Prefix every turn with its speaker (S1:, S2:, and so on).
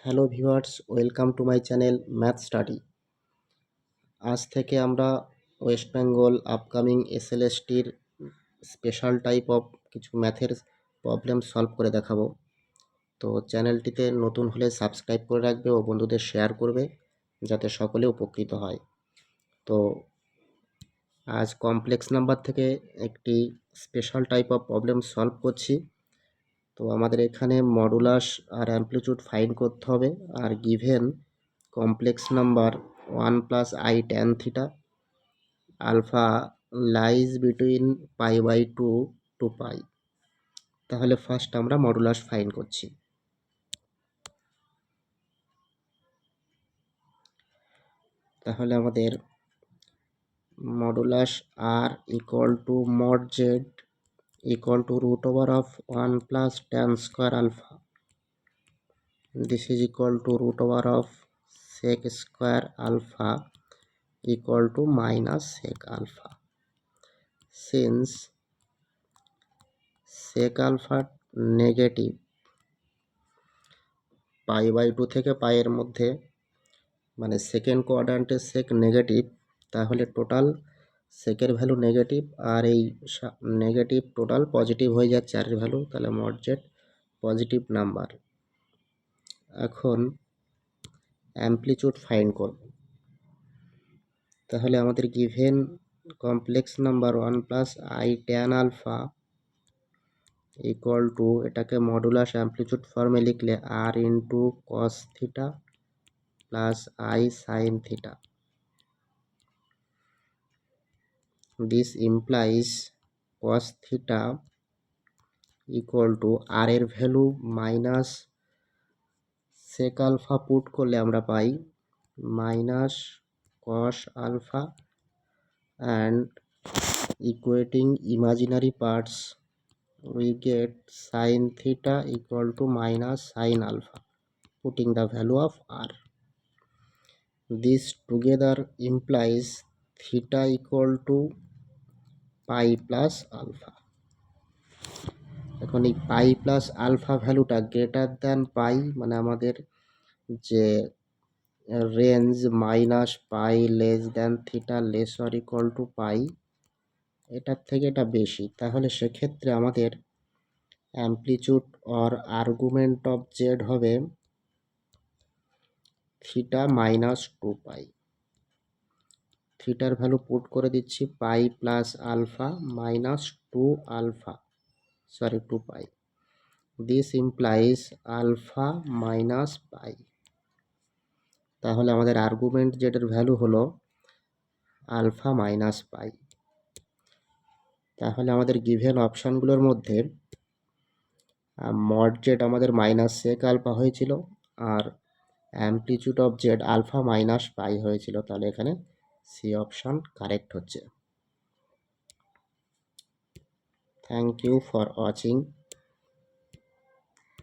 S1: Hello viewers, welcome to my channel math study. আজ থেকে আমরা ওয়েস্ট বেঙ্গল আপকামিং এসএলএসটির স্পেশাল টাইপ অফ কিছু ম্যাথের প্রবলেম সলভ করে দেখাবো। তো চ্যানেলটিতে নতুন হলে সাবস্ক্রাইব করে রাখবে ও বন্ধুদের শেয়ার করবে যাতে সকলে উপকৃত হয়। তো আজ কমপ্লেক্স নাম্বার থেকে একটি special type of problem solve করছি। তো আমাদের এখানে মডুলাস আর অ্যামপ্লিটিউড ফাইন্ড করতে হবে, আর given complex number 1 plus I tan theta alpha lies between π/2 to pi. তাহলে ফার্স্ট আমরা মডুলাস ফাইন্ড করছি। তাহলে আমাদের modulus R equal to mod Z equal to root over of 1 plus tan square alpha, this is equal to root over of sec square alpha equal to minus sec alpha. Since sec alpha negative, π/2 থেকে pi এর মধ্যে মানে second কোয়াড্রান্টে sec negative, তাহলে total সেকের value negative আর এই negative total positive হয়ে যাচ্ছে আর এর ভ্যালু, তাহলে মড জেড পজিটিভ নাম্বার। এখন অ্যামপ্লিটিউড ফাইন্ড করব। তাহলে আমাদের given complex number 1 plus I tan alpha equal to, এটাকে মডুলাস অ্যামপ্লিটিউড ফর্মে লিখলে R into cos theta plus I sine theta. This implies cos theta equal to R এর value minus sec alpha put করলে আমরা পাই minus cos alpha, and equating imaginary parts we get sin theta equal to minus sin alpha, putting the value of r. This together implies theta equal to pi plus alpha. এখন এই pi plus alpha ভ্যালুটা greater than pi, মানে আমাদের যে range minus pi less than theta less or equal to pi, এটার থেকে এটা বেশি, তাহলে সেক্ষেত্রে আমাদের amplitude or argument of Z হবে থিটা মাইনাস 2 পাই। থিটার ভ্যালু পুট করে দিচ্ছি pi plus alpha minus 2 pi. This implies alpha minus pi. তাহলে আমাদের আর্গুমেন্ট জেডের ভ্যালু হলো আলফা মাইনাস পাই। তাহলে আমাদের গিভেন অপশানগুলোর মধ্যে মড জেড আমাদের মাইনাস সেক আলফা হয়েছিল, আর amplitude of Z alpha minus pi হয়েছিল, তাহলে এখানে সি অপশান কারেক্ট হচ্ছে। Thank you for watching.